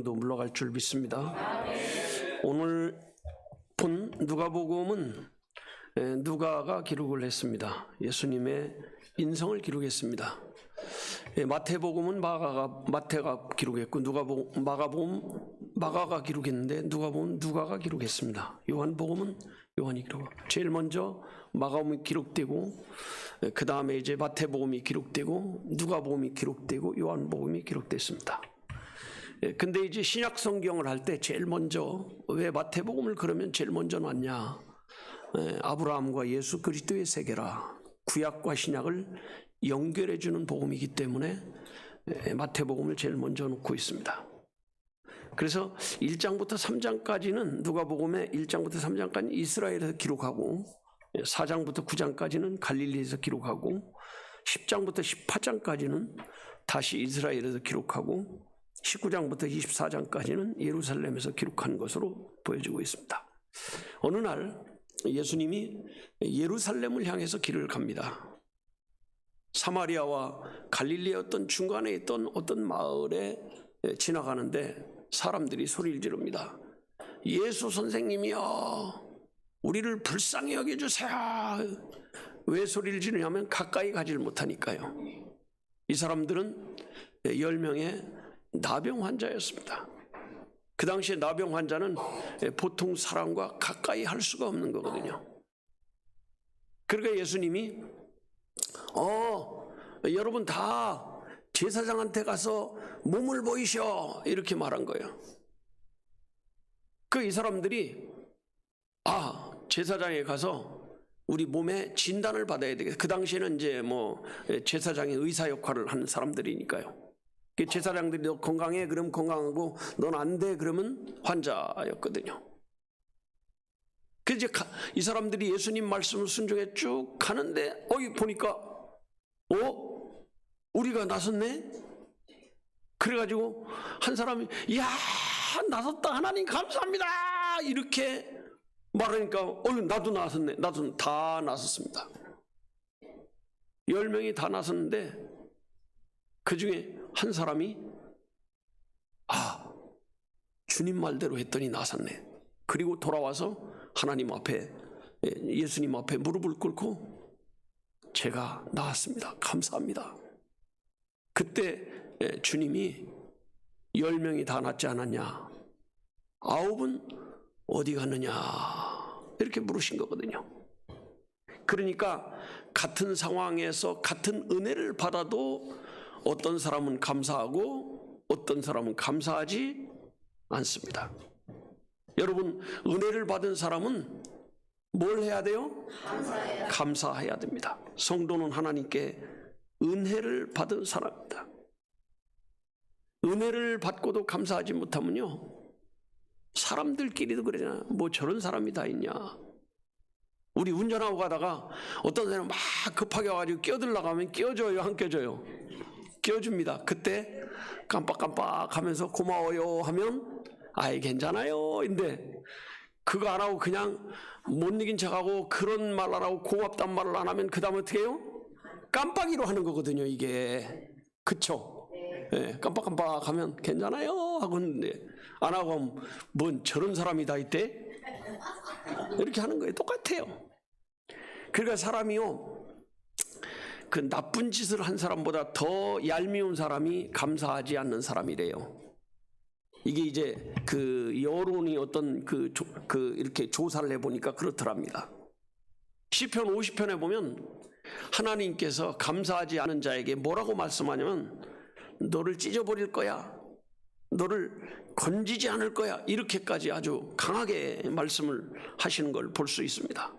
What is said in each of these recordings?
물러갈 줄 믿습니다. 오늘 본 누가복음은 누가가 기록을 했습니다. 예수님의 인성을 기록했습니다. 마태복음은 마태가 기록했고 마가가 기록했는데 누가복음은 누가가 기록했습니다. 요한복음은 요한이 기록. 제일 먼저 마가복음이 기록되고 그 다음에 이제 마태복음이 기록되고 누가복음이 기록되고 요한복음이 기록됐습니다. 근데 이제 신약 성경을 할 때 제일 먼저 왜 마태복음을 그러면 제일 먼저 놨냐? 아브라함과 예수 그리스도의 세계라. 구약과 신약을 연결해 주는 복음이기 때문에 마태복음을 제일 먼저 놓고 있습니다. 그래서 1장부터 3장까지는 누가복음의 1장부터 3장까지는 이스라엘에서 기록하고 4장부터 9장까지는 갈릴리에서 기록하고 10장부터 18장까지는 다시 이스라엘에서 기록하고 19장부터 24장까지는 예루살렘에서 기록한 것으로 보여지고 있습니다. 어느 날 예수님이 예루살렘을 향해서 길을 갑니다. 사마리아와 갈릴리의 어떤 중간에 있던 어떤 마을에 지나가는데 사람들이 소리를 지릅니다. 예수 선생님이여, 우리를 불쌍히 여겨주세요. 왜 소리를 지르냐면 가까이 가지를 못하니까요. 이 사람들은 10명의 나병 환자였습니다. 그 당시에 나병 환자는 보통 사람과 가까이 할 수가 없는 거거든요. 그러니까 예수님이 여러분 다 제사장한테 가서 몸을 보이셔 이렇게 말한 거예요. 이 사람들이 제사장에 가서 우리 몸에 진단을 받아야 되겠다. 그 당시에는 이제 제사장의 의사 역할을 하는 사람들이니까요. 제사장들이 너 건강해? 그럼 건강하고 넌 안 돼? 그러면 환자였거든요. 그래서 이 사람들이 예수님 말씀을 순종해 쭉 가는데 보니까 우리가 나섰네? 그래가지고 한 사람이 나섰다 하나님 감사합니다 이렇게 말하니까 나도 나섰네. 나도 다 나섰습니다. 10명이 다 나섰는데 그 중에 한 사람이 주님 말대로 했더니 나섰네. 그리고 돌아와서 하나님 앞에 예수님 앞에 무릎을 꿇고 제가 나았습니다. 감사합니다. 그때 주님이 10명이 다 낫지 않았냐? 9은 어디 갔느냐? 이렇게 물으신 거거든요. 그러니까 같은 상황에서 같은 은혜를 받아도 어떤 사람은 감사하고 어떤 사람은 감사하지 않습니다. 여러분, 은혜를 받은 사람은 뭘 해야 돼요? 감사해야 됩니다. 성도는 하나님께 은혜를 받은 사람입니다. 은혜를 받고도 감사하지 못하면요, 사람들끼리도 그러잖아요. 저런 사람이 다 있냐. 우리 운전하고 가다가 어떤 사람 막 급하게 와가지고 끼어들려고 하면 끼워줘요, 안 끼워줘요? 끼워줍니다. 그때 깜빡깜빡 하면서 고마워요 하면 괜찮아요. 근데 그거 안 하고 그냥 못 이긴 척하고 그런 말 안 하고 고맙단 말을 안 하면 그 다음 어떻게 해요? 깜빡이로 하는 거거든요, 이게. 그쵸? 네, 깜빡깜빡 하면 괜찮아요 하고 했는데 안 하고 하면 저런 사람이 다 있대? 이렇게 하는 거예요. 똑같아요. 그러니까 사람이요, 그 나쁜 짓을 한 사람보다 더 얄미운 사람이 감사하지 않는 사람이래요. 이게 이제 그 여론이 어떤 이렇게 조사를 해보니까 그렇더랍니다. 시편 50편에 보면 하나님께서 감사하지 않은 자에게 뭐라고 말씀하냐면 너를 찢어버릴 거야, 너를 건지지 않을 거야, 이렇게까지 아주 강하게 말씀을 하시는 걸 볼 수 있습니다.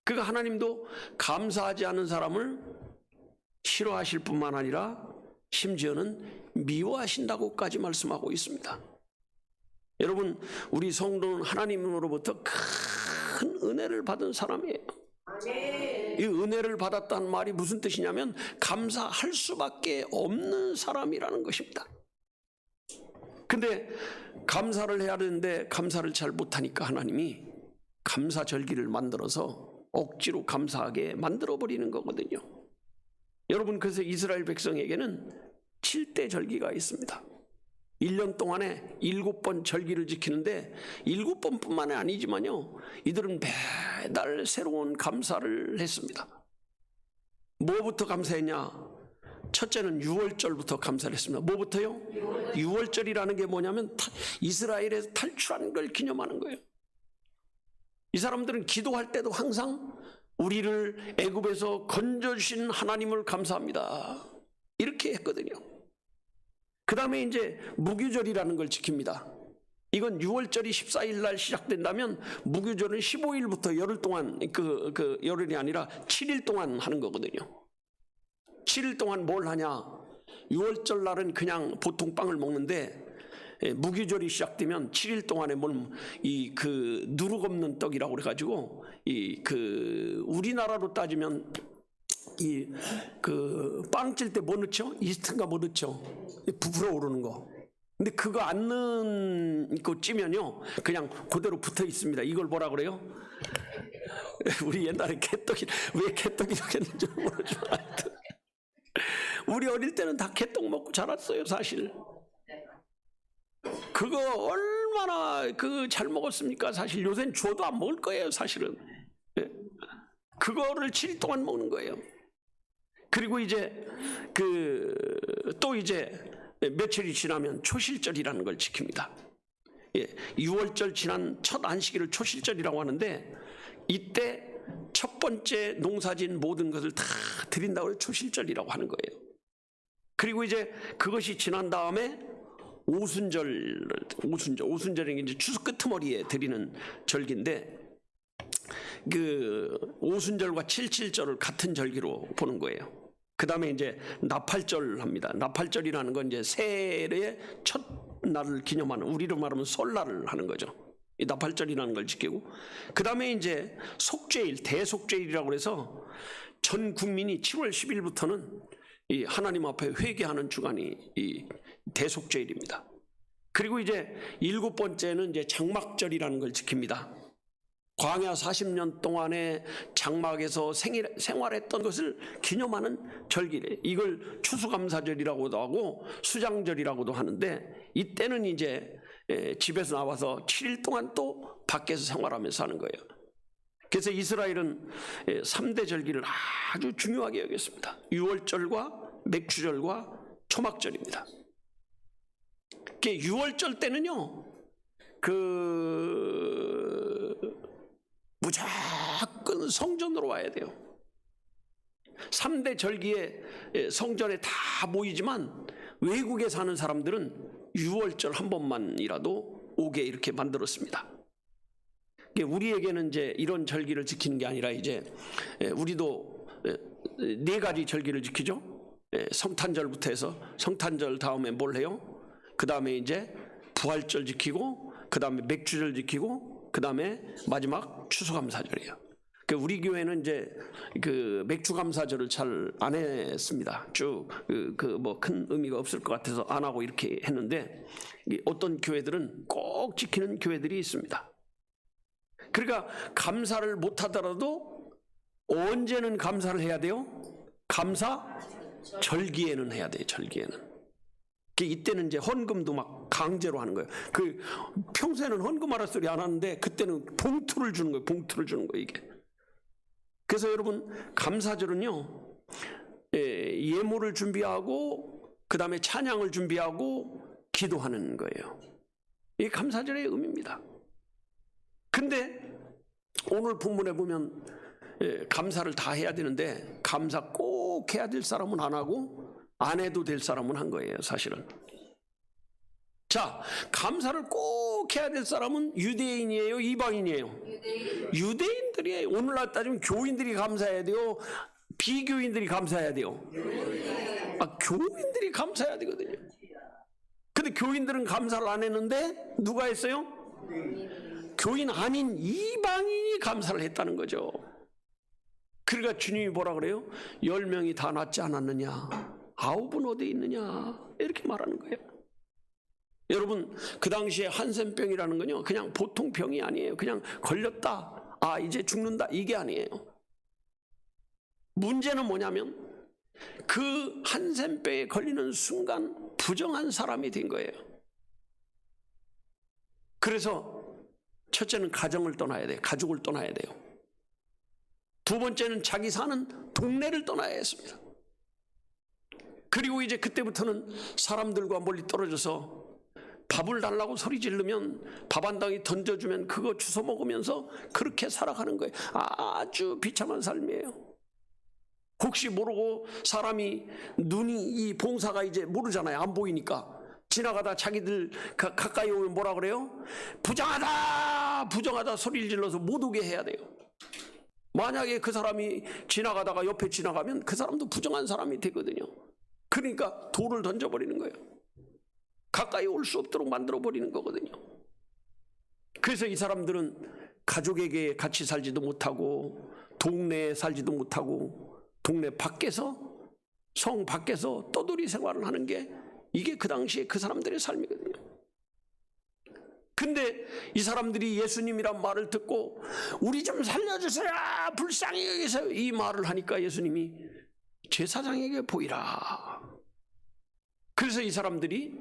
그러니까 하나님도 감사하지 않은 사람을 싫어하실 뿐만 아니라 심지어는 미워하신다고까지 말씀하고 있습니다. 여러분, 우리 성도는 하나님으로부터 큰 은혜를 받은 사람이에요. 이 은혜를 받았다는 말이 무슨 뜻이냐면 감사할 수밖에 없는 사람이라는 것입니다. 근데 감사를 해야 되는데 감사를 잘 못하니까 하나님이 감사절기를 만들어서 억지로 감사하게 만들어버리는 거거든요. 여러분, 그래서 이스라엘 백성에게는 7대 절기가 있습니다. 1년 동안에 7번 절기를 지키는데 7번뿐만이 아니지만요, 이들은 매달 새로운 감사를 했습니다. 뭐부터 감사했냐? 첫째는 유월절부터 감사를 했습니다. 뭐부터요? 유월절이라는 게 뭐냐면 이스라엘에서 탈출하는 걸 기념하는 거예요. 이 사람들은 기도할 때도 항상 우리를 애굽에서 건져주신 하나님을 감사합니다, 이렇게 했거든요. 그 다음에 이제 무교절이라는 걸 지킵니다. 이건 6월절이 14일 날 시작된다면 무교절은 15일부터 열흘 동안, 열흘이 아니라 7일 동안 하는 거거든요. 7일 동안 뭘 하냐? 6월절 날은 그냥 보통 빵을 먹는데, 무교절이 시작되면 7일 동안에 누룩 없는 떡이라고 그래가지고, 우리나라로 따지면 빵 찔 때 뭐 넣죠? 이스트인가 뭐 넣죠? 부풀어 오르는 거. 근데 그거 안 넣고 찌면요, 그냥 그대로 붙어 있습니다. 이걸 뭐라 그래요? 우리 옛날에 개떡이, 왜 개떡이라고 했는지 모르지만, 우리 어릴 때는 다 개떡 먹고 자랐어요, 사실. 그거 얼마나 잘 먹었습니까? 사실 요새는 줘도 안 먹을 거예요, 사실은. 그거를 7일 동안 먹는 거예요. 그리고 이제 또 이제 며칠이 지나면 초실절이라는 걸 지킵니다. 6월절 지난 첫 안식일을 초실절이라고 하는데, 이때 첫 번째 농사진 모든 것을 다 드린다고 해서 초실절이라고 하는 거예요. 그리고 이제 그것이 지난 다음에 오순절이 이제 추수 끄트머리에 드리는 절기인데, 오순절과 칠칠절을 같은 절기로 보는 거예요. 그 다음에 이제 나팔절 합니다. 나팔절이라는 건 이제 새해의 첫 날을 기념하는, 우리로 말하면 설날을 하는 거죠. 이 나팔절이라는 걸 지키고, 그 다음에 이제 속죄일, 대속죄일이라고 해서 전 국민이 7월 10일부터는 이 하나님 앞에 회개하는 주간이 이 대속죄일입니다. 그리고 이제 7번째는 이제 장막절이라는 걸 지킵니다. 광야 40년 동안에 장막에서 생활했던 것을 기념하는 절기래. 이걸 추수감사절이라고도 하고 수장절이라고도 하는데, 이때는 이제 집에서 나와서 7일 동안 또 밖에서 생활하면서 하는 거예요. 그래서 이스라엘은 3대 절기를 아주 중요하게 여겼습니다. 유월절과 맥주절과 초막절입니다. 6월절 때는요, 무조건 성전으로 와야 돼요. 3대 절기에 성전에 다 모이지만 외국에 사는 사람들은 6월절 한 번만이라도 오게 이렇게 만들었습니다. 우리에게는 이제 이런 절기를 지키는 게 아니라, 이제 우리도 4가지 절기를 지키죠. 성탄절부터 해서, 성탄절 다음에 뭘 해요? 그 다음에 이제 부활절 지키고, 그 다음에 맥주절 지키고, 그 다음에 마지막 추수감사절이에요. 우리 교회는 이제 맥주감사절을 잘 안 했습니다. 쭉 뭐 큰 의미가 없을 것 같아서 안 하고 이렇게 했는데, 어떤 교회들은 꼭 지키는 교회들이 있습니다. 그러니까 감사를 못 하더라도 언제는 감사를 해야 돼요? 절기에는 해야 돼요. 절기에는. 이때는 이제 헌금도 막 강제로 하는 거예요. 평소에는 헌금하라 소리 안 하는데, 그때는 봉투를 주는 거예요. 봉투를 주는 거예요, 이게. 그래서 여러분, 감사절은요, 예물을 준비하고, 그 다음에 찬양을 준비하고 기도하는 거예요. 이게 감사절의 의미입니다. 근데 오늘 본문에 보면 감사를 다 해야 되는데, 감사 꼭 해야 될 사람은 안 하고 안 해도 될 사람은 한 거예요, 사실은. 자, 감사를 꼭 해야 될 사람은 유대인이에요, 이방인이에요? 유대인들이에요. 오늘날 따지면 교인들이 감사해야 돼요, 비교인들이 감사해야 돼요? 교인들이 감사해야 되거든요. 근데 교인들은 감사를 안 했는데 누가 했어요? 교인 아닌 이방인이 감사를 했다는 거죠. 그러니까 주님이 뭐라 그래요? 10명이 다 낫지 않았느냐? 9은 어디 있느냐? 이렇게 말하는 거예요. 여러분, 그 당시에 한센병이라는 건요, 그냥 보통 병이 아니에요. 그냥 걸렸다, 이제 죽는다, 이게 아니에요. 문제는 뭐냐면, 그 한센병에 걸리는 순간 부정한 사람이 된 거예요. 그래서 첫째는 가정을 떠나야 돼요. 가족을 떠나야 돼요. 두 번째는 자기 사는 동네를 떠나야 했습니다. 그리고 이제 그때부터는 사람들과 멀리 떨어져서 밥을 달라고 소리 지르면 밥 한 덩이 던져주면 그거 주워 먹으면서 그렇게 살아가는 거예요. 아주 비참한 삶이에요. 혹시 모르고 사람이 눈이 이 봉사가 이제 모르잖아요. 안 보이니까. 지나가다 자기들 가까이 오면 뭐라 그래요? 부정하다 부정하다 소리를 질러서 못 오게 해야 돼요. 만약에 그 사람이 지나가다가 옆에 지나가면 그 사람도 부정한 사람이 되거든요. 그러니까 돌을 던져버리는 거예요. 가까이 올 수 없도록 만들어버리는 거거든요. 그래서 이 사람들은 가족에게 같이 살지도 못하고 동네에 살지도 못하고 동네 밖에서 성 밖에서 떠돌이 생활을 하는 게 이게 그 당시에 그 사람들의 삶이거든요. 근데 이 사람들이 예수님이란 말을 듣고 우리 좀 살려주세요 불쌍히 여기세요 이 말을 하니까 예수님이 제사장에게 보이라. 그래서 이 사람들이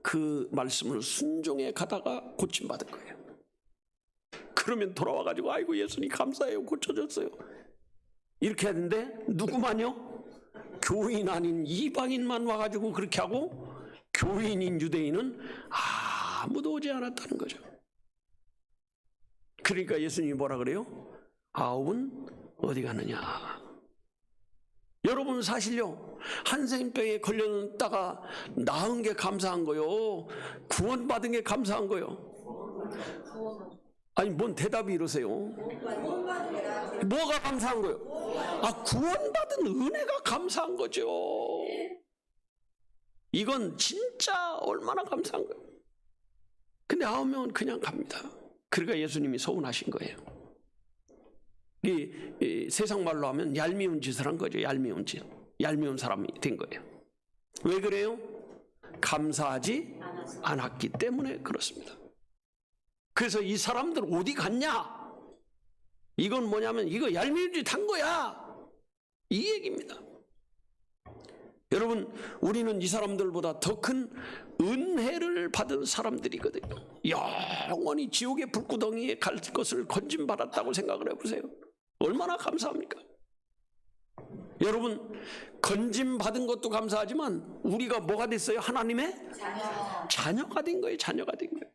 그 말씀을 순종해 가다가 고침받은 거예요. 그러면 돌아와가지고 아이고 예수님 감사해요 고쳐졌어요 이렇게 하는데 누구만요? 교인 아닌 이방인만 와가지고 그렇게 하고 교인인 유대인은 아무도 오지 않았다는 거죠. 그러니까 예수님이 뭐라 그래요? 9은 어디 갔느냐. 여러분 사실요 한센병에 걸렸다가 나은 게 감사한 거요 구원받은 게 감사한 거요. 아니 뭔 대답이 이러세요? 뭐가 감사한 거예요? 구원받은 은혜가 감사한 거죠. 이건 진짜 얼마나 감사한 거예요. 근데 9명은 그냥 갑니다. 그러니까 예수님이 서운하신 거예요. 이 세상 말로 하면 얄미운 짓을 한 거죠. 얄미운 짓. 얄미운 사람이 된 거예요. 왜 그래요? 감사하지 않았기 때문에 그렇습니다. 그래서 이 사람들 어디 갔냐? 이건 뭐냐면 이거 얄미운 짓 한 거야. 이 얘기입니다. 여러분 우리는 이 사람들보다 더 큰 은혜를 받은 사람들이거든요. 영원히 지옥의 불구덩이에 갈 것을 건짐받았다고 생각을 해보세요. 얼마나 감사합니까? 여러분 건짐받은 것도 감사하지만 우리가 뭐가 됐어요? 하나님의 자녀가 된 거예요. 자녀가 된 거예요.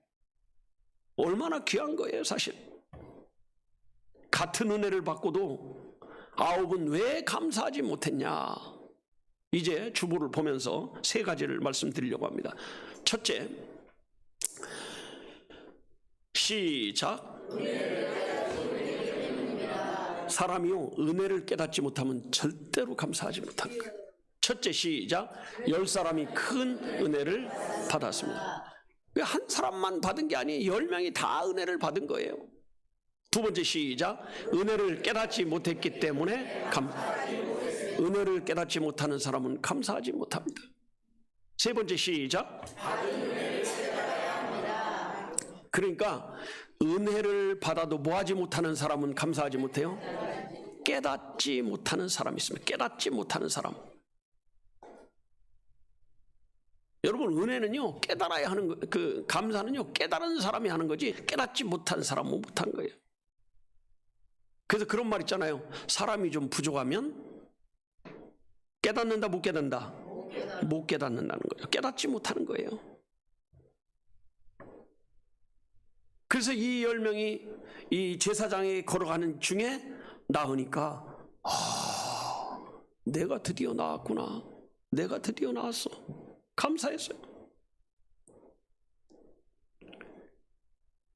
얼마나 귀한 거예요 사실. 같은 은혜를 받고도 9은 왜 감사하지 못했냐. 이제 주보를 보면서 3가지를 말씀드리려고 합니다. 첫째, 시작. 사람이요 은혜를 깨닫지 못하면 절대로 감사하지 못합니다. 첫째 시작. 10사람이 큰 은혜를 받았습니다. 왜 한 사람만 받은 게 아니에요. 10명이 다 은혜를 받은 거예요. 두 번째 시작. 은혜를 깨닫지 못했기 때문에 은혜를 깨닫지 못하는 사람은 감사하지 못합니다. 세 번째 시작. 그러니까 은혜를 받아도 뭐하지 못하는 사람은 감사하지 못해요. 깨닫지 못하는 사람이 있습니다. 깨닫지 못하는 사람. 여러분 은혜는요 깨달아야 하는 거, 그 감사는요 깨달은 사람이 하는 거지 깨닫지 못한 사람은 못한 거예요. 그래서 그런 말 있잖아요. 사람이 좀 부족하면 깨닫는다 못 깨닫는다? 못 깨닫는다는 거예요. 깨닫지 못하는 거예요. 그래서 이 10명이 이 제사장에 걸어가는 중에 나으니까 내가 드디어 나왔구나. 내가 드디어 나왔어. 감사했어요.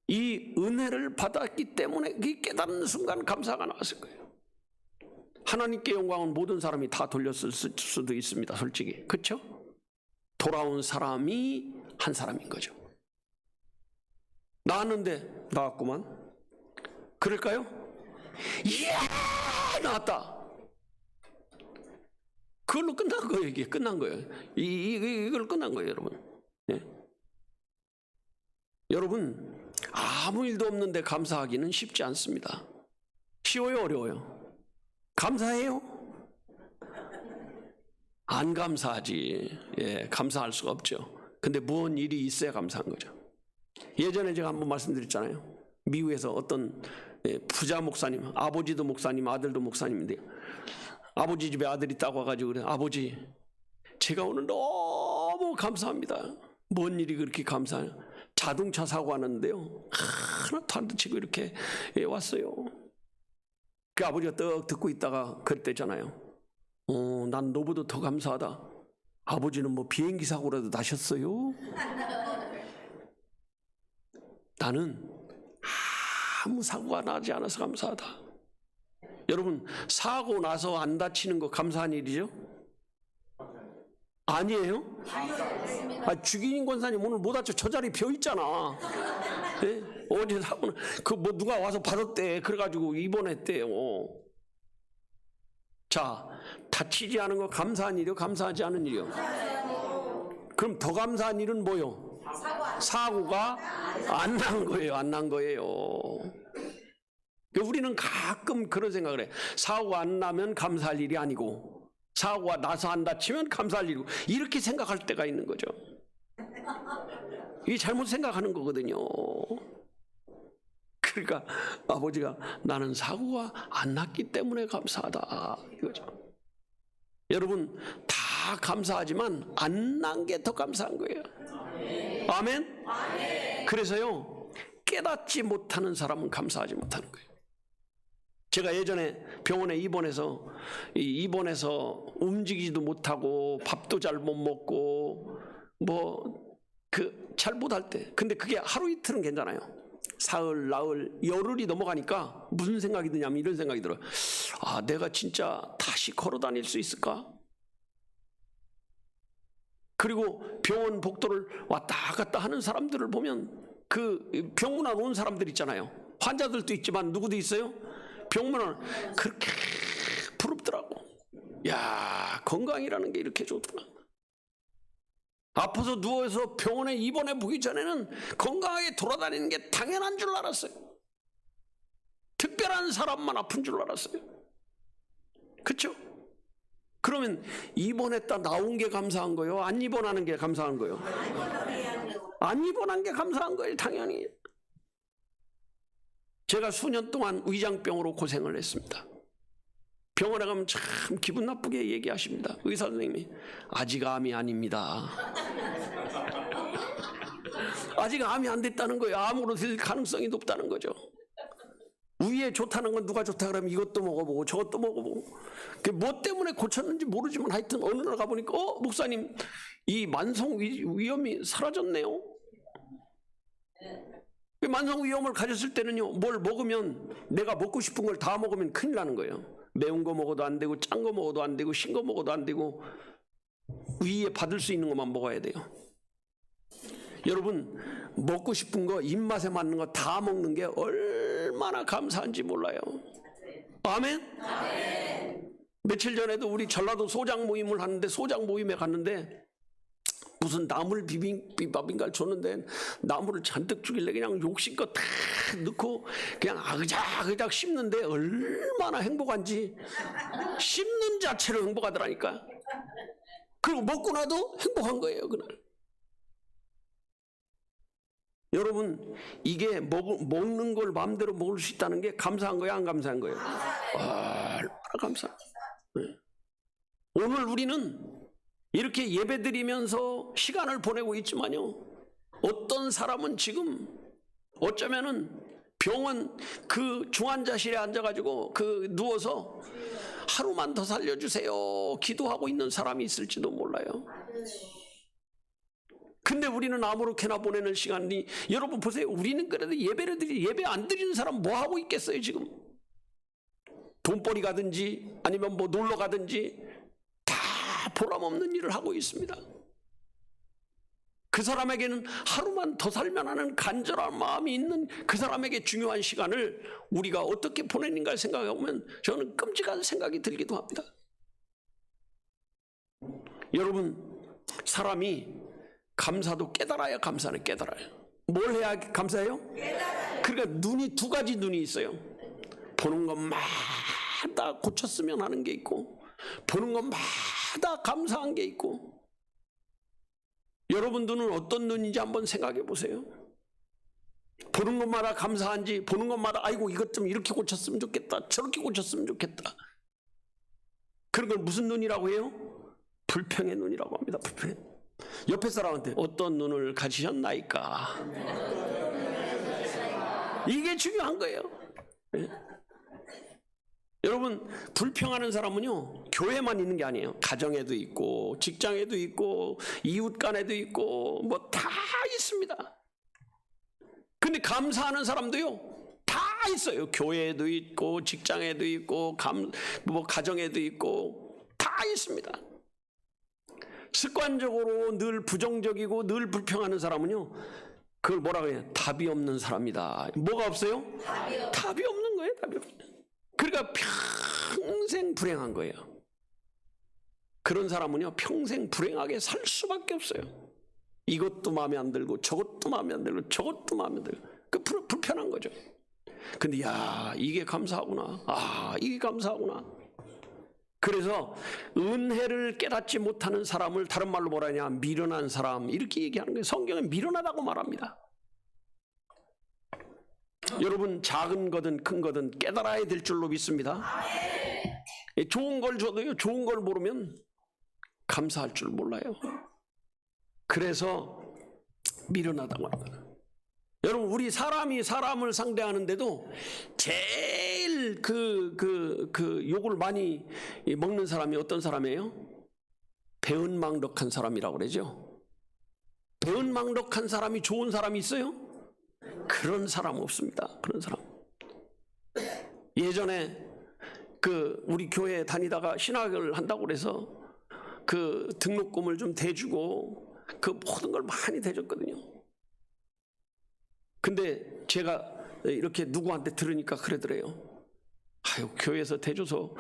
이 은혜를 받았기 때문에 이 깨닫는 순간 감사가 나왔을 거예요. 하나님께 영광은 모든 사람이 다 돌렸을 수도 있습니다. 솔직히. 그렇죠? 돌아온 사람이 한 사람인 거죠. 나왔는데 나왔구만. 그럴까요? 이야 나왔다. 그걸로 끝난 거예요. 이게 끝난 거예요. 이걸 끝난 거예요. 여러분. 네. 여러분 아무 일도 없는데 감사하기는 쉽지 않습니다. 쉬워요 어려워요? 감사해요? 안 감사하지. 예, 감사할 수가 없죠. 근데 무슨 일이 있어야 감사한 거죠. 예전에 제가 한번 말씀드렸잖아요. 미국에서 어떤 부자 목사님, 아버지도 목사님, 아들도 목사님인데 아버지 집에 아들이 딱 와가지고 그래, 아버지 제가 오늘 너무 감사합니다. 뭔 일이 그렇게 감사해요? 자동차 사고 왔는데요, 하나도 안 다치고 이렇게 왔어요. 그 아버지가 떡 듣고 있다가 그랬대잖아요. 난 너보다 더 감사하다. 아버지는 뭐 비행기 사고라도 나셨어요? 나는 아무 사고가 나지 않아서 감사하다. 여러분, 사고 나서 안 다치는 거 감사한 일이죠? 아니에요? 주기인 권사님 오늘 못 다쳐. 저 자리 비어 있잖아. 네? 어제 사고는 뭐 누가 와서 받았대. 그래가지고 입원했대요. 자, 다치지 않은 거 감사한 일이요? 감사하지 않은 일이요? 그럼 더 감사한 일은 뭐요? 사고가 안 난 거예요. 안 난 거예요. 우리는 가끔 그런 생각을 해. 사고가 안 나면 감사할 일이 아니고 사고가 나서 안 다치면 감사할 일이고, 이렇게 생각할 때가 있는 거죠. 이게 잘못 생각하는 거거든요. 그러니까 아버지가 나는 사고가 안 났기 때문에 감사하다 이거죠. 여러분, 다 감사하지만 안 난 게 더 감사한 거예요. 아멘? 그래서요, 깨닫지 못하는 사람은 감사하지 못하는 거예요. 제가 예전에 병원에 입원해서 움직이지도 못하고 밥도 잘 못 먹고 잘 못할 때, 근데 그게 하루 이틀은 괜찮아요. 사흘, 나흘, 열흘이 넘어가니까 무슨 생각이 드냐면 이런 생각이 들어요. 아, 내가 진짜 다시 걸어 다닐 수 있을까? 그리고 병원 복도를 왔다 갔다 하는 사람들을 보면 그 병문안 온 사람들 있잖아요. 환자들도 있지만 누구도 있어요? 병문안 그렇게 부럽더라고. 야, 건강이라는 게 이렇게 좋구나. 아파서 누워서 병원에 입원해 보기 전에는 건강하게 돌아다니는 게 당연한 줄 알았어요. 특별한 사람만 아픈 줄 알았어요. 그렇죠? 그러면 입원했다 나온 게 감사한 거예요? 안 입원하는 게 감사한 거예요? 안 입원한 게 감사한 거예요, 당연히. 제가 수년 동안 위장병으로 고생을 했습니다. 병원에 가면 참 기분 나쁘게 얘기하십니다. 의사 선생님이 아직 암이 아닙니다. 아직 암이 안 됐다는 거예요. 암으로 될 가능성이 높다는 거죠. 위에 좋다는 건 누가 좋다 그러면 이것도 먹어보고 저것도 먹어보고, 뭐 때문에 고쳤는지 모르지만 하여튼 어느 날 가보니까 목사님 이 만성 위염이 사라졌네요. 만성 위염을 가졌을 때는요, 뭘 먹으면 내가 먹고 싶은 걸 다 먹으면 큰일 나는 거예요. 매운 거 먹어도 안 되고 짠 거 먹어도 안 되고 신 거 먹어도 안 되고 위에 받을 수 있는 것만 먹어야 돼요. 여러분, 먹고 싶은 거 입맛에 맞는 거 다 먹는 게 얼마나 감사한지 몰라요. 아멘? 아멘. 며칠 전에도 우리 전라도 소장 모임을 하는데, 소장 모임에 갔는데 무슨 나물 비빔밥인가를 줬는데 나물을 잔뜩 주길래 그냥 욕심껏 다 넣고 그냥 아그작아그작 씹는데 얼마나 행복한지, 씹는 자체로 행복하더라니까. 그리고 먹고 나도 행복한 거예요, 그날. 여러분, 이게 먹는 걸 마음대로 먹을 수 있다는 게 감사한 거예요, 안 감사한 거예요? 얼마나 감사해요. 네. 오늘 우리는 이렇게 예배드리면서 시간을 보내고 있지만요, 어떤 사람은 지금 어쩌면은 병원 그 중환자실에 앉아가지고 누워서 하루만 더 살려주세요 기도하고 있는 사람이 있을지도 몰라요. 근데 우리는 아무렇게나 보내는 시간이, 여러분 보세요. 우리는 그래도 예배 안 드리는 사람 뭐 하고 있겠어요 지금? 돈벌이 가든지 아니면 뭐 놀러 가든지 다 보람없는 일을 하고 있습니다. 그 사람에게는 하루만 더 살면 하는 간절한 마음이 있는 그 사람에게 중요한 시간을 우리가 어떻게 보내는가 생각해보면 저는 끔찍한 생각이 들기도 합니다. 여러분, 사람이 감사도 깨달아야 감사는 깨달아요. 뭘 해야 감사해요? 그러니까 눈이 두 가지 눈이 있어요. 보는 것마다 고쳤으면 하는 게 있고, 보는 것마다 감사한 게 있고. 여러분 눈은 어떤 눈인지 한번 생각해 보세요. 보는 것마다 감사한지, 보는 것마다 아이고 이것 좀 이렇게 고쳤으면 좋겠다, 저렇게 고쳤으면 좋겠다. 그런 걸 무슨 눈이라고 해요? 불평의 눈이라고 합니다. 불평. 옆에 사람한테 어떤 눈을 가지셨나이까? 이게 중요한 거예요. 네? 여러분, 불평하는 사람은요, 교회만 있는 게 아니에요. 가정에도 있고, 직장에도 있고, 이웃 간에도 있고, 뭐 다 있습니다. 근데 감사하는 사람도요, 다 있어요. 교회에도 있고, 직장에도 있고, 뭐 가정에도 있고, 다 있습니다. 습관적으로 늘 부정적이고 늘 불평하는 사람은요, 그걸 뭐라고 해요? 답이 없는 사람이다. 뭐가 없어요? 답이 없는 거예요. 답이 없어요. 그러니까 평생 불행한 거예요. 그런 사람은요, 평생 불행하게 살 수밖에 없어요. 이것도 마음에 안 들고 저것도 마음에 안 들고 저것도 마음에 안 들고, 그 불편한 거죠. 근데 야, 이게 감사하구나. 아, 이게 감사하구나. 그래서 은혜를 깨닫지 못하는 사람을 다른 말로 뭐라 하냐, 미련한 사람, 이렇게 얘기하는 거예요. 성경은 미련하다고 말합니다. 여러분, 작은 거든 큰 거든 깨달아야 될 줄로 믿습니다. 좋은 걸 줘도요, 좋은 걸 모르면 감사할 줄 몰라요. 그래서 미련하다고 합니다. 여러분, 우리 사람이 사람을 상대하는데도 제일 욕을 많이 먹는 사람이 어떤 사람이에요? 배은망덕한 사람이라고 그러죠. 배은망덕한 사람이 좋은 사람이 있어요? 그런 사람 없습니다. 그런 사람. 예전에 우리 교회 다니다가 신학을 한다고 그래서 그 등록금을 좀 대주고 그 모든 걸 많이 대줬거든요. 근데 제가 이렇게 누구한테 들으니까 그러더래요. 아유, 교회에서 대줘서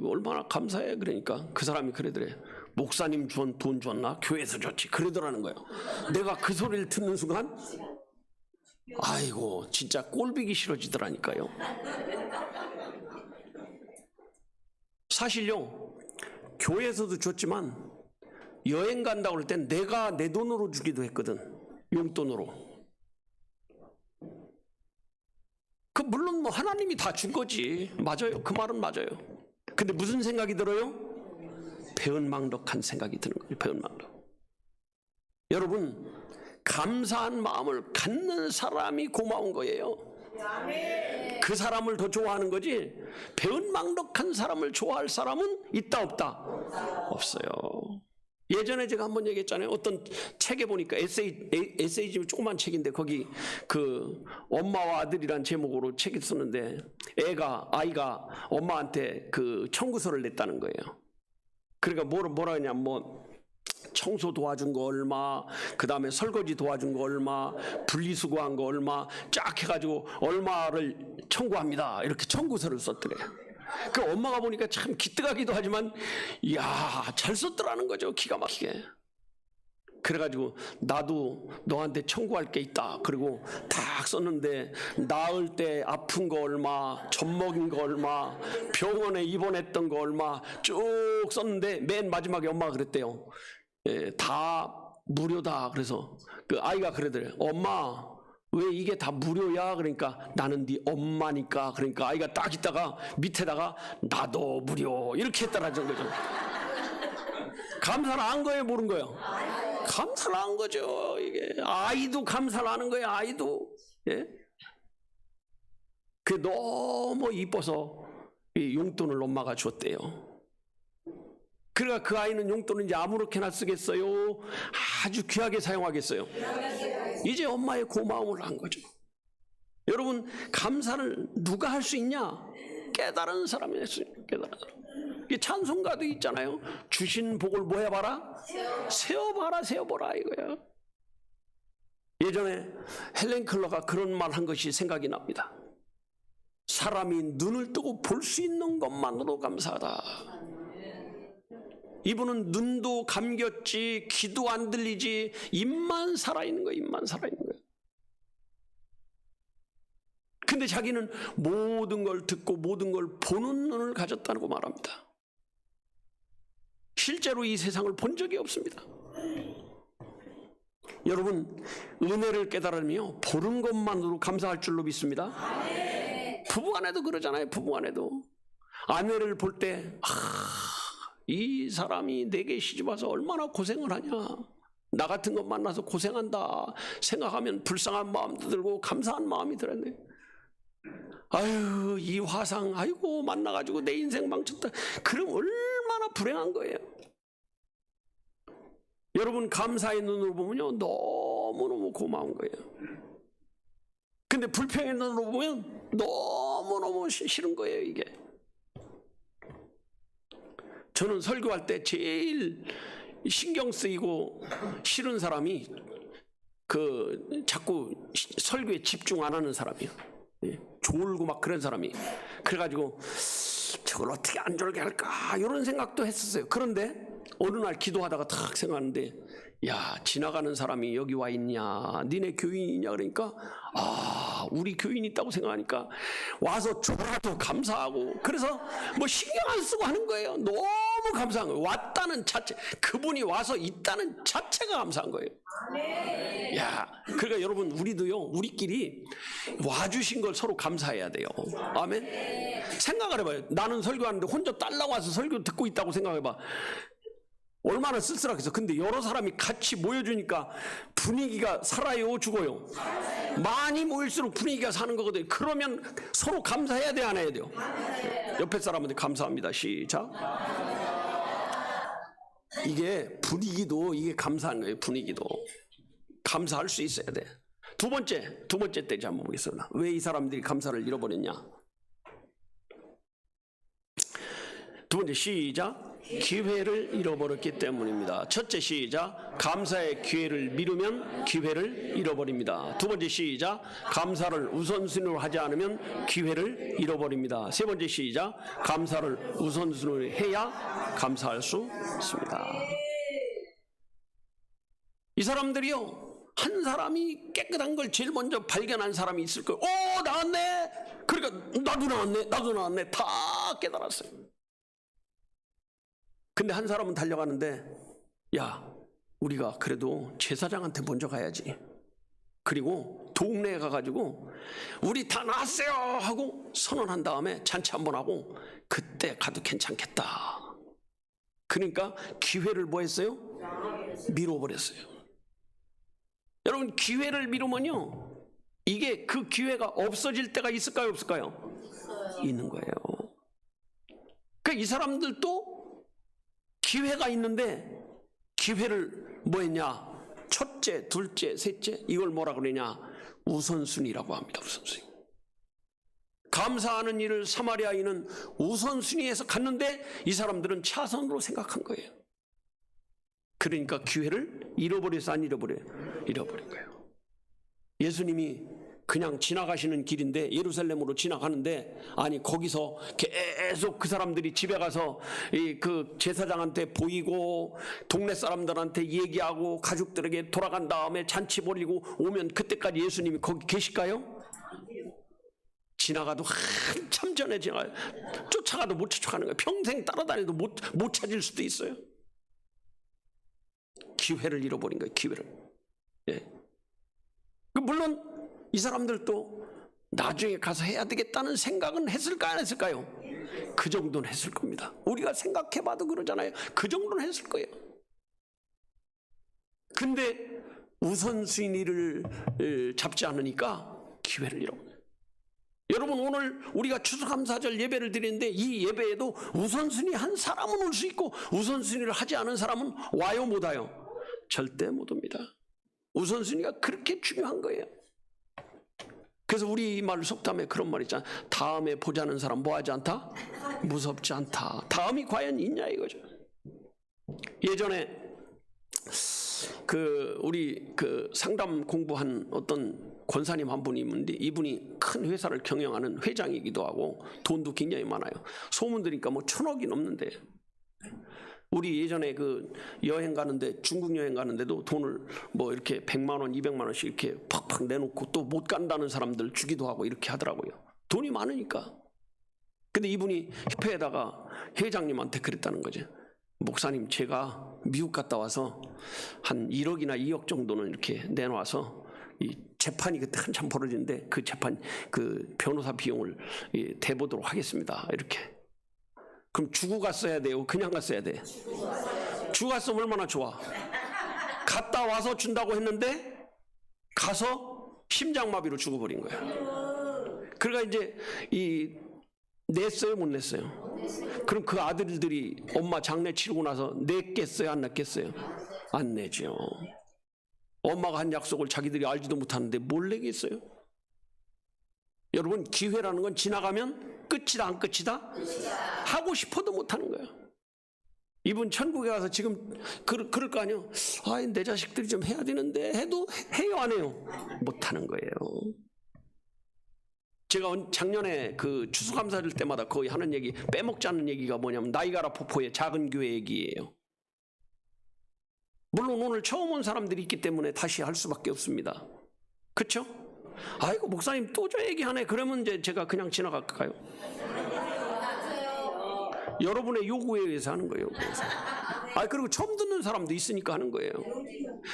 얼마나 감사해. 그러니까 그 사람이 그러더래요. 목사님 돈 줬나? 교회에서 줬지. 그러더라는 거예요. 내가 그 소리를 듣는 순간 아이고, 진짜 꼴보기 싫어지더라니까요. 사실요, 교회에서도 줬지만 여행 간다고 할 땐 내가 내 돈으로 주기도 했거든. 용돈으로. 물론 뭐 하나님이 다 준 거지. 맞아요. 그 말은 맞아요. 근데 무슨 생각이 들어요? 배은망덕한 생각이 드는 거예요. 배은망덕. 여러분, 감사한 마음을 갖는 사람이 고마운 거예요. 그 사람을 더 좋아하는 거지, 배은망덕한 사람을 좋아할 사람은 있다 없다? 없어요. 예전에 제가 한번 얘기했잖아요. 어떤 책에 보니까 에세이집 조그만 책인데 거기 그 엄마와 아들이란 제목으로 책이 쓰는데 아이가 엄마한테 그 청구서를 냈다는 거예요. 그러니까 뭐라 하냐, 뭐 청소 도와준 거 얼마, 그 다음에 설거지 도와준 거 얼마, 분리수거한 거 얼마, 쫙 해가지고 얼마를 청구합니다. 이렇게 청구서를 썼더래요. 그 엄마가 보니까 참 기특하기도 하지만, 이야, 잘 썼더라는 거죠. 기가 막히게. 그래가지고 나도 너한테 청구할 게 있다. 그리고 딱 썼는데 낳을 때 아픈 거 얼마, 젖먹인 거 얼마, 병원에 입원했던 거 얼마 쭉 썼는데 맨 마지막에 엄마가 그랬대요. 다 무료다. 그래서 그 아이가 그러더래요. 엄마, 왜 이게 다 무료야? 그러니까 나는 네 엄마니까. 그러니까 아이가 딱 있다가 밑에다가 나도 무료 이렇게 했다라는 거죠. 감사를 한 거예요, 모른 거예요? 감사를 한 거죠. 이게 아이도 감사를 하는 거예요. 아이도. 예? 그게 너무 이뻐서 이 용돈을 엄마가 줬대요. 그러니까 그 아이는 용돈을 이제 아무렇게나 쓰겠어요? 아주 귀하게 사용하겠어요? 이제 엄마의 고마움을 한 거죠. 여러분, 감사를 누가 할 수 있냐? 깨달은 사람이 할 수 있어요. 깨달은 사람. 이 찬송가도 있잖아요. 주신 복을 뭐 해봐라? 세어봐라, 세어보라 이거야. 예전에 헬렌 켈러가 그런 말 한 것이 생각이 납니다. 사람이 눈을 뜨고 볼 수 있는 것만으로 감사하다. 이분은 눈도 감겼지, 귀도 안 들리지, 입만 살아있는 거예요. 입만 살아있는 거예요. 근데 자기는 모든 걸 듣고 모든 걸 보는 눈을 가졌다고 말합니다. 실제로 이 세상을 본 적이 없습니다. 여러분 은혜를 깨달으며 보는 것만으로 감사할 줄로 믿습니다. 부부간에도 그러잖아요. 부부간에도 아내를 볼 때 이 사람이 내게 시집와서 얼마나 고생을 하냐, 나 같은 것 만나서 고생한다 생각하면 불쌍한 마음도 들고 감사한 마음이 들었네. 아유, 이 화상, 아이고 만나가지고 내 인생 망쳤다. 그럼 얼마나 불행한 거예요. 여러분 감사의 눈으로 보면요 너무너무 고마운 거예요. 근데 불평의 눈으로 보면 너무너무 싫은 거예요. 이게 저는 설교할 때 제일 신경 쓰이고 싫은 사람이 자꾸 설교에 집중 안 하는 사람이에요. 졸고 막 그런 사람이. 그래가지고 저걸 어떻게 안 졸게 할까 이런 생각도 했었어요. 그런데 어느 날 기도하다가 탁 생각하는데, 야, 지나가는 사람이 여기 와 있냐, 니네 교인이냐, 그러니까 우리 교인 있다고 생각하니까 와서 졸아도 감사하고, 그래서 뭐 신경 안 쓰고 하는 거예요. 너무 감사한 거예요. 왔다는 자체, 그분이 와서 있다는 자체가 감사한 거예요. 야, 그러니까 여러분 우리도요, 우리끼리 와주신 걸 서로 감사해야 돼요. 아멘. 생각을 해봐요. 나는 설교하는데 혼자 딸랑 와서 설교 듣고 있다고 생각해봐. 얼마나 쓸쓸하겠어. 근데 여러 사람이 같이 모여주니까 분위기가 살아요, 죽어요? 많이 모일수록 분위기가 사는 거거든요. 그러면 서로 감사해야 돼, 안 해야 돼요? 옆에 사람한테 감사합니다. 시작. 이게 분위기도 이게 감사한 거예요. 분위기도 감사할 수 있어야 돼. 두 번째 때지 한번 보겠습니다. 왜 이 사람들이 감사를 잃어버렸냐? 두 번째 시작. 기회를 잃어버렸기 때문입니다. 첫째 시작. 감사의 기회를 미루면 기회를 잃어버립니다. 두 번째 시작. 감사를 우선순위로 하지 않으면 기회를 잃어버립니다. 세 번째 시작. 감사를 우선순위로 해야 감사할 수 있습니다. 이 사람들이요, 한 사람이 깨끗한 걸 제일 먼저 발견한 사람이 있을 거예요. 오, 나왔네. 그러니까 나도 나왔네. 다 깨달았어요. 근데 한 사람은 달려가는데, 야, 우리가 그래도 제사장한테 먼저 가야지. 그리고 동네에 가가지고 우리 다 나왔어요 하고 선언한 다음에 잔치 한번 하고 그때 가도 괜찮겠다. 그러니까 기회를 뭐 했어요? 미뤄버렸어요. 여러분 기회를 미루면요, 이게 그 기회가 없어질 때가 있을까요, 없을까요? 있는 거예요. 그러니까 이 사람들도 기회가 있는데 기회를 뭐 했냐? 첫째, 둘째, 셋째, 이걸 뭐라 그러냐? 우선순위라고 합니다. 우선순위. 감사하는 일을 사마리아인은 우선순위에서 갔는데 이 사람들은 차선으로 생각한 거예요. 그러니까 기회를 잃어버려서 안 잃어버려요? 잃어버린 거예요. 예수님이 그냥 지나가시는 길인데, 예루살렘으로 지나가는데, 아니 거기서 계속 그 사람들이 집에 가서 그 제사장한테 보이고 동네 사람들한테 얘기하고 가족들에게 돌아간 다음에 잔치 벌이고 오면 그때까지 예수님이 거기 계실까요? 지나가도 한참 전에 쫓아가도 못 쫓아가는 거예요. 평생 따라다녀도 못 찾을 수도 있어요. 기회를 잃어버린 거예요. 기회를. 예. 물론 이 사람들도 나중에 가서 해야 되겠다는 생각은 했을까 안 했을까요? 그 정도는 했을 겁니다. 우리가 생각해봐도 그러잖아요. 그 정도는 했을 거예요. 근데 우선순위를 잡지 않으니까 기회를 잃어버려요. 여러분 오늘 우리가 추수감사절 예배를 드리는데 이 예배에도 우선순위 한 사람은 올 수 있고 우선순위를 하지 않은 사람은 와요, 못 와요? 절대 못 옵니다. 우선순위가 그렇게 중요한 거예요. 그래서 우리 말 속담에 그런 말 있잖아. 다음에 보자는 사람 뭐하지 않다? 무섭지 않다. 다음이 과연 있냐 이거죠. 예전에 우리 상담 공부한 어떤 권사님 한 분이 있는데, 이분이 큰 회사를 경영하는 회장이기도 하고 돈도 굉장히 많아요. 소문 들으니까 뭐 1,000억이 넘는데, 우리 예전에 여행 가는데, 중국 여행 가는데도 돈을 뭐 이렇게 100만 원, 200만 원씩 이렇게 팍팍 내놓고 또 못 간다는 사람들 주기도 하고 이렇게 하더라고요. 돈이 많으니까. 근데 이분이 협회에다가 회장님한테 그랬다는 거죠. 목사님, 제가 미국 갔다 와서 한 1억이나 2억 정도는 이렇게 내놔서 이 재판이 그때 한참 벌어지는데 그 재판 그 변호사 비용을 대보도록 하겠습니다. 이렇게. 그럼 주고 갔어야 돼요? 그냥 갔어야 돼? 주고 갔으면 얼마나 좋아. 갔다 와서 준다고 했는데 가서 심장마비로 죽어버린 거예요. 그러니까 이제 냈어요, 못 냈어요? 그럼 그 아들들이 엄마 장례 치르고 나서 냈겠어요, 안 냈겠어요? 안 내죠. 엄마가 한 약속을 자기들이 알지도 못하는데 뭘 내겠어요? 여러분, 기회라는 건 지나가면 끝이다, 안 끝이다? 하고 싶어도 못하는 거예요. 이분 천국에 가서 지금 그럴 거 아니에요. 내 자식들이 좀 해야 되는데 해도 해요, 안 해요? 못하는 거예요. 제가 작년에 그 추수감사절 때마다 거의 하는 얘기, 빼먹지 않는 얘기가 뭐냐면 나이가라 폭포의 작은 교회 얘기예요. 물론 오늘 처음 온 사람들이 있기 때문에 다시 할 수밖에 없습니다. 그렇죠? 아이고, 목사님 또 저 얘기하네. 그러면 이제 제가 그냥 지나갈까요? 여러분의 요구에 의해서 하는 거예요. 그리고 처음 듣는 사람도 있으니까 하는 거예요.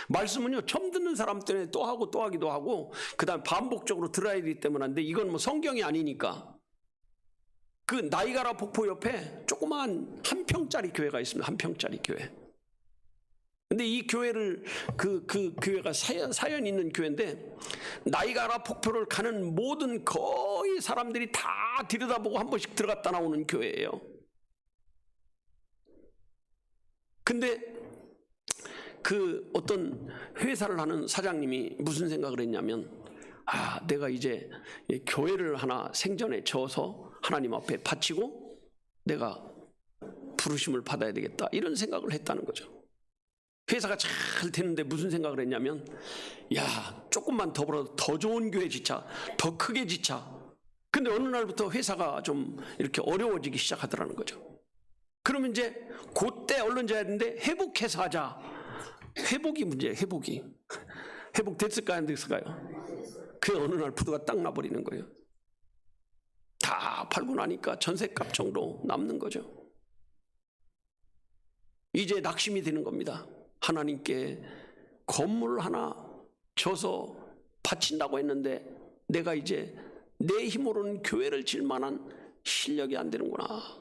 말씀은요, 처음 듣는 사람 때문에 또 하고 또 하기도 하고, 그 다음 반복적으로 들어야 되기 때문에 한데, 이건 뭐 성경이 아니니까. 그 나이가라 폭포 옆에 조그만 한 평짜리 교회가 있습니다. 한 평짜리 교회. 근데 이 교회를 그 교회가 사연 있는 교회인데, 나이가라 폭포를 가는 모든 거의 사람들이 다 들여다보고 한 번씩 들어갔다 나오는 교회예요. 근데 그 어떤 회사를 하는 사장님이 무슨 생각을 했냐면, 내가 이제 교회를 하나 생전에 져서 하나님 앞에 바치고 내가 부르심을 받아야 되겠다, 이런 생각을 했다는 거죠. 회사가 잘 되는데 무슨 생각을 했냐면, 조금만 더 벌어도 더 좋은 교회 짓자, 더 크게 짓자. 근데 어느 날부터 회사가 좀 이렇게 어려워지기 시작하더라는 거죠. 그러면 이제 그때 얼른 져야 되는데 회복해서 하자. 회복이 문제예요. 회복이. 회복됐을까요, 안 됐을까요? 그 어느 날 부도가 딱 나버리는 거예요. 다 팔고 나니까 전셋값 정도 남는 거죠. 이제 낙심이 되는 겁니다. 하나님께 건물 하나 줘서 바친다고 했는데 내가 이제 내 힘으로는 교회를 질 만한 실력이 안 되는구나.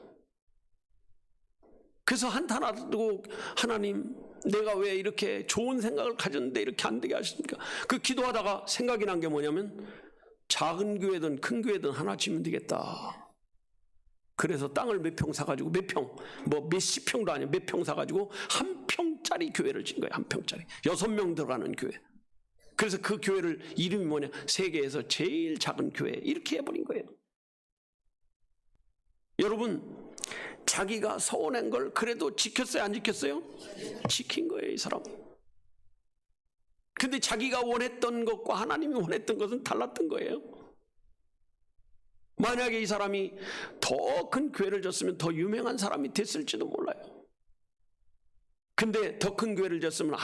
그래서 한탄하고, 하나님, 내가 왜 이렇게 좋은 생각을 가졌는데 이렇게 안 되게 하십니까? 그 기도하다가 생각이 난 게 뭐냐면, 작은 교회든 큰 교회든 하나 지면 되겠다. 그래서 땅을 몇 평 사가지고, 몇 평, 뭐 몇십 평도 아니야, 몇 평 사가지고 한 평짜리 교회를 진 거예요. 한 평짜리 6명 들어가는 교회. 그래서 그 교회를 이름이 뭐냐, 세계에서 제일 작은 교회, 이렇게 해버린 거예요. 여러분, 자기가 서원한 걸 그래도 지켰어요, 안 지켰어요? 지킨 거예요, 이 사람. 근데 자기가 원했던 것과 하나님이 원했던 것은 달랐던 거예요. 만약에 이 사람이 더 큰 교회를 졌으면 더 유명한 사람이 됐을지도 몰라요. 근데 더 큰 교회를 졌으면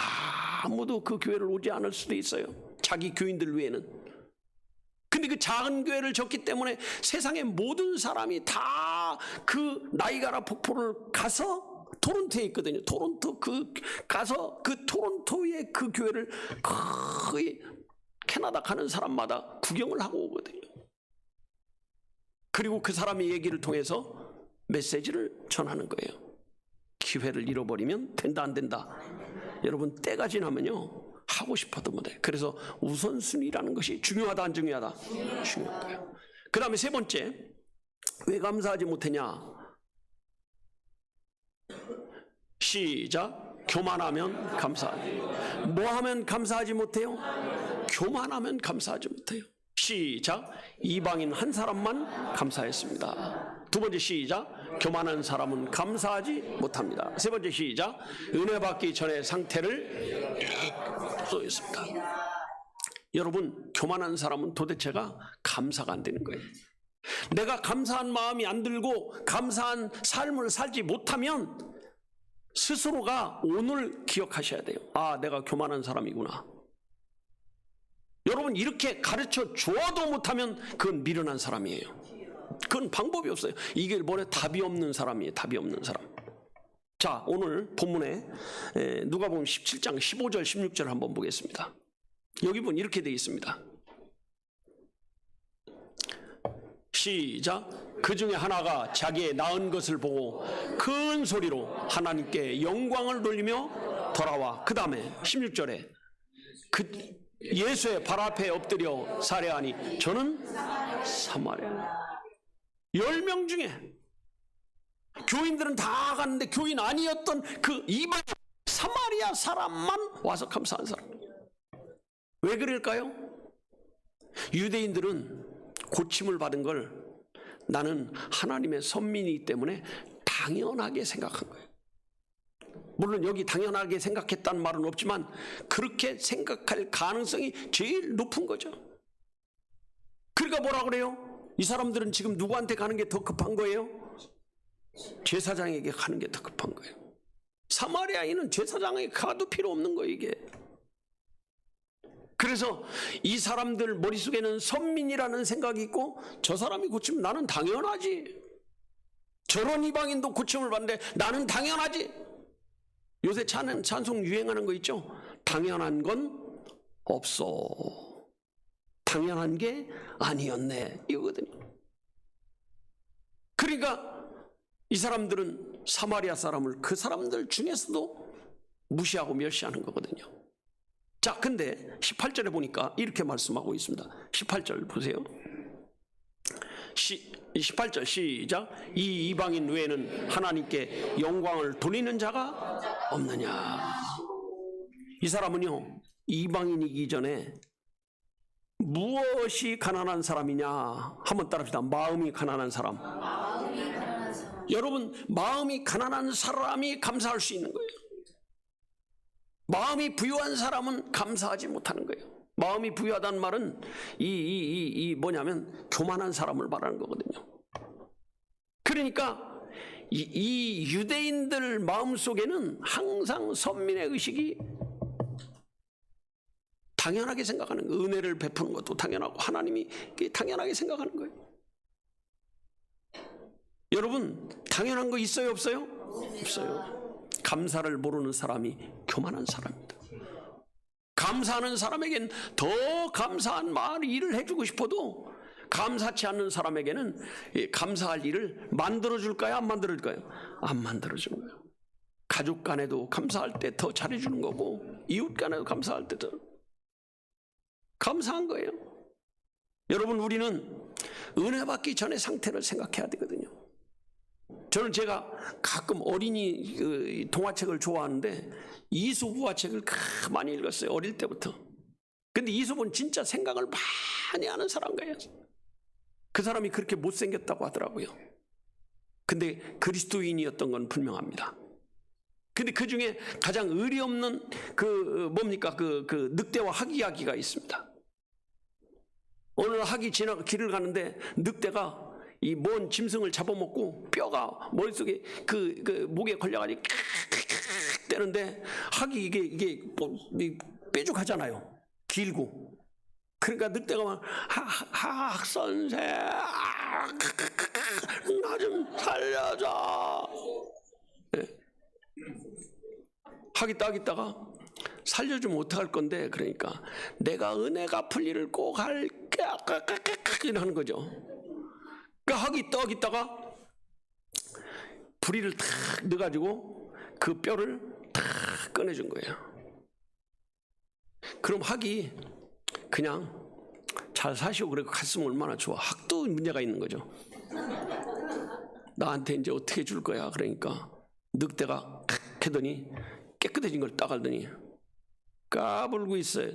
아무도 그 교회를 오지 않을 수도 있어요. 자기 교인들 외에는. 근데 그 작은 교회를 졌기 때문에 세상의 모든 사람이 다 그 나이가라 폭포를 가서, 토론토에 있거든요. 토론토 가서 그 토론토의 그 교회를 거의 캐나다 가는 사람마다 구경을 하고 오거든요. 그리고 그 사람의 얘기를 통해서 메시지를 전하는 거예요. 기회를 잃어버리면 된다, 안 된다? 여러분, 때가 지나면요, 하고 싶어도 못해. 그래서 우선순위라는 것이 중요하다, 안 중요하다? 중요한 거예요. 그 다음에 세 번째, 왜 감사하지 못했냐? 시작. 교만하면 감사하지. 뭐 하면 감사하지 못해요? 교만하면 감사하지 못해요. 시작. 이방인 한 사람만 감사했습니다. 두 번째 시작. 교만한 사람은 감사하지 못합니다. 세 번째 시작. 은혜 받기 전에 상태를 써 있습니다. 여러분, 교만한 사람은 도대체가 감사가 안 되는 거예요. 내가 감사한 마음이 안 들고 감사한 삶을 살지 못하면 스스로가 오늘 기억하셔야 돼요. 내가 교만한 사람이구나. 여러분, 이렇게 가르쳐 주어도 못하면 그건 미련한 사람이에요. 그건 방법이 없어요. 이게 뭐래? 답이 없는 사람이에요. 답이 없는 사람. 자, 오늘 본문에 누가복음 17장 15절 16절 한번 보겠습니다. 여기 보면 이렇게 되어 있습니다. 시작. 그 중에 하나가 자기의 낳은 것을 보고 큰 소리로 하나님께 영광을 돌리며 돌아와, 그 다음에 16절에 그 예수의 발 앞에 엎드려 살해하니 저는 사마리아. 10명 중에 교인들은 다 갔는데 교인 아니었던 그 이방 사마리아 사람만 와서 감사한 사람. 왜 그럴까요? 유대인들은 고침을 받은 걸 나는 하나님의 선민이기 때문에 당연하게 생각한 거예요. 물론 여기 당연하게 생각했다는 말은 없지만 그렇게 생각할 가능성이 제일 높은 거죠. 그러니까 뭐라 그래요? 이 사람들은 지금 누구한테 가는 게 더 급한 거예요? 제사장에게 가는 게 더 급한 거예요. 사마리아인은 제사장에게 가도 필요 없는 거예요, 이게. 그래서 이 사람들 머릿속에는 선민이라는 생각이 있고, 저 사람이 고치면 나는 당연하지. 저런 이방인도 고침을 받는데 나는 당연하지. 요새 찬송 유행하는 거 있죠? 당연한 건 없어. 당연한 게 아니었네, 이거거든요. 그러니까 이 사람들은 사마리아 사람을 그 사람들 중에서도 무시하고 멸시하는 거거든요. 자, 근데 18절에 보니까 이렇게 말씀하고 있습니다. 18절 보세요. 18절 시작. 이 이방인 외에는 하나님께 영광을 돌리는 자가 없느냐. 이 사람은요, 이방인이기 전에 무엇이 가난한 사람이냐 한번 따라합시다. 마음이 가난한 사람. 여러분, 마음이 가난한 사람이 감사할 수 있는 거예요. 마음이 부유한 사람은 감사하지 못하는 거예요. 마음이 부유하다는 말은 뭐냐면 교만한 사람을 말하는 거거든요. 그러니까 이 유대인들 마음속에는 항상 선민의 의식이 당연하게 생각하는 거예요. 은혜를 베푸는 것도 당연하고 하나님이 당연하게 생각하는 거예요. 여러분, 당연한 거 있어요, 없어요? 없어요. 감사를 모르는 사람이 교만한 사람입니다. 감사하는 사람에겐 더 감사한 일을 해주고 싶어도 감사치 않는 사람에게는 감사할 일을 만들어줄까요? 안 만들어줄까요? 안 만들어주는 거예요. 가족 간에도 감사할 때 더 잘해주는 거고, 이웃 간에도 감사할 때 더 감사한 거예요. 여러분, 우리는 은혜 받기 전의 상태를 생각해야 되거든요. 저는 제가 가끔 어린이 동화책을 좋아하는데 이솝 우화책을 많이 읽었어요, 어릴 때부터. 근데 이솝은 진짜 생각을 많이 하는 사람이에요. 그 사람이 그렇게 못생겼다고 하더라고요. 근데 그리스도인이었던 건 분명합니다. 근데 그 중에 가장 의리 없는 그 늑대와 학 이야기가 있습니다. 어느 날 학이 길을 가는데 늑대가 이 먼 짐승을 잡아먹고 뼈가 머릿속에 목에 걸려가지고 떼는데 학이 이게 뾰족하잖아요. 길고. 그러니까 늑대가 막 선생 나 좀 살려줘. 네. 학이 딱 있다가 살려주면 어떡할 건데, 그러니까 내가 은혜 갚을 일을 꼭 할게 이러는 거죠. 그러니까 학이 떡 있다가 부리를 탁 넣어가지고 그 뼈를 탁 꺼내준 거예요. 그럼 학이 그냥 잘 사시오 그러고 갔으면 얼마나 좋아. 학도 문제가 있는 거죠. 나한테 이제 어떻게 줄 거야. 그러니까 늑대가 탁 하더니 깨끗해진 걸 따갈더니 까불고 있어요.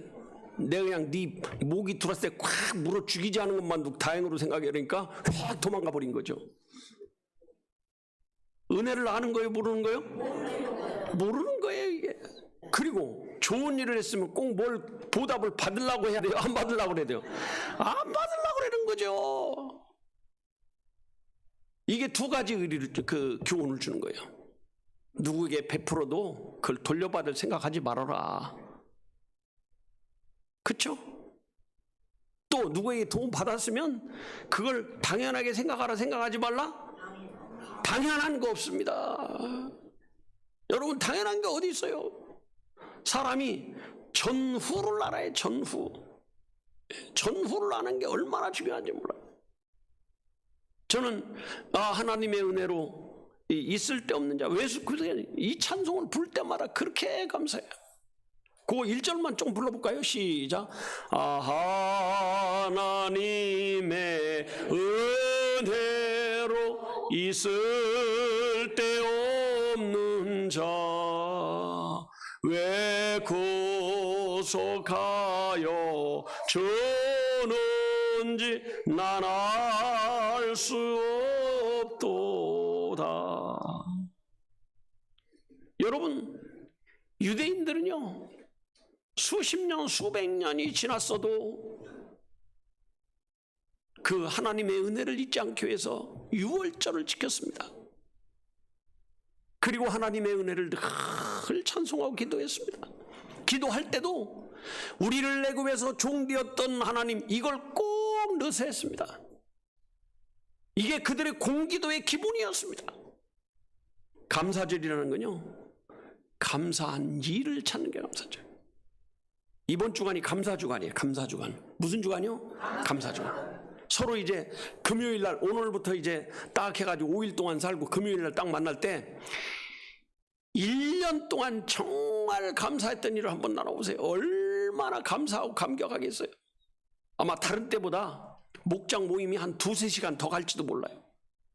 내가 그냥 네 목이 들었을 때 꽉 물어 죽이지 않은 것만 다행으로 생각해. 그러니까 확 도망가 버린 거죠. 은혜를 아는 거예요, 모르는 거예요? 모르는 거예요, 이게. 그리고 좋은 일을 했으면 꼭 뭘 보답을 받으려고 해야 돼요, 안 받으려고 해야 돼요? 안 받으려고 그러는 거죠. 이게 두 가지 의리를, 교훈을 주는 거예요. 누구에게 베풀어도 그걸 돌려받을 생각하지 말아라. 그렇죠? 또 누구에게 도움 받았으면 그걸 당연하게 생각하라 생각하지 말라? 당연한 거 없습니다. 여러분, 당연한 게 어디 있어요? 사람이 전후를 알아야 전후. 전후를 아는 게 얼마나 중요한지 몰라요. 저는 하나님의 은혜로 있을 데 없는 자, 이 찬송을 부를 때마다 그렇게 감사해요. 그 1절만 좀 불러볼까요? 시작. 하나님의 은혜로 있을 데 없는 자, 왜 구속하여 주는지 난 알 수 없도다. 여러분, 유대인들은요, 수십 년, 수백 년이 지났어도 그 하나님의 은혜를 잊지 않기 위해서 유월절을 지켰습니다. 그리고 하나님의 은혜를 늘 찬송하고 기도했습니다. 기도할 때도 우리를 애굽에서 종되었던 하나님, 이걸 꼭 넣어서 했습니다. 이게 그들의 공기도의 기본이었습니다. 감사절이라는 건요, 감사한 일을 찾는 게 감사절. 이번 주간이 감사주간이에요. 감사주간. 무슨 주간이요? 감사주간. 서로 이제 금요일날, 오늘부터 이제 딱 해가지고 5일 동안 살고 금요일날 딱 만날 때 1년 동안 정말 감사했던 일을 한번 나눠보세요. 얼마나 감사하고 감격하겠어요. 아마 다른 때보다 목장 모임이 한 2-3시간 더 갈지도 몰라요.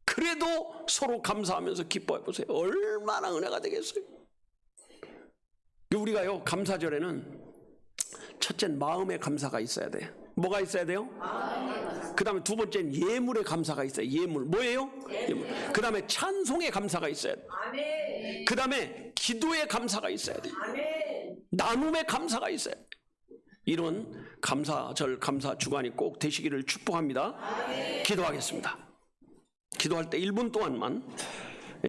그래도 서로 감사하면서 기뻐해보세요. 얼마나 은혜가 되겠어요. 우리가요, 감사절에는 첫째 마음의 감사가 있어야 돼. 뭐가 있어야 돼요? 그 다음에 두 번째는 예물의 감사가 있어요. 예물. 뭐예요? 예물. 그 다음에 찬송의 감사가 있어야 돼. 그 다음에 기도의 감사가 있어야 돼. 나눔의 감사가 있어야 돼. 이런 감사절, 감사주간이 꼭 되시기를 축복합니다. 기도하겠습니다. 기도할 때 1분 동안만